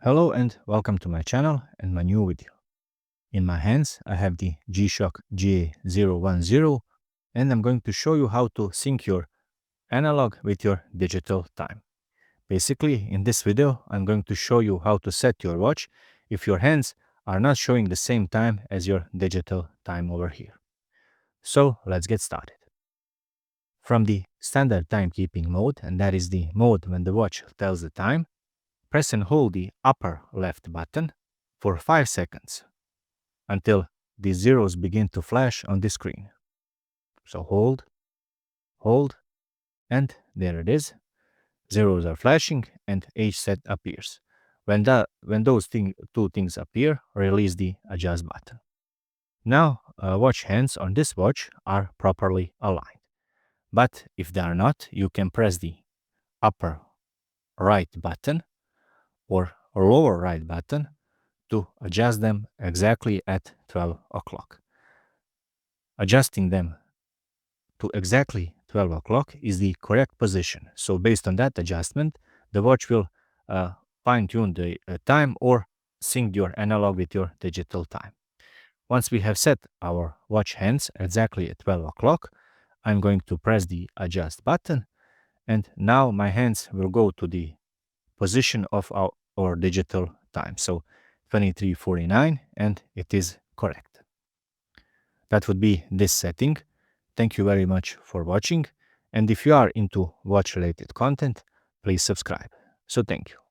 Hello and welcome to my channel and my new video. In my hands I have the Gshock GA-010 and I'm going to show you how to sync your analog with your digital time. Basically, in this video I'm going to show you how to set your watch if your hands are not showing the same time as your digital time over here. So let's get started. From the standard timekeeping mode, and that is the mode when the watch tells the time, press and hold the upper left button for 5 seconds until the zeros begin to flash on the screen. So hold, and there it is. Zeros are flashing and age set appears. When those two things appear, release the adjust button. Now, watch hands on this watch are properly aligned. But if they are not, you can press the upper right button or lower right button to adjust them exactly at 12 o'clock. Adjusting them to exactly 12 o'clock is the correct position. So based on that adjustment, the watch will fine-tune the time or sync your analog with your digital time. Once we have set our watch hands exactly at 12 o'clock, I'm going to press the adjust button, and now my hands will go to the position of our digital time. So 23:49, and it is correct. That would be this setting. Thank you very much for watching, and if you are into watch related content, please subscribe. So thank you.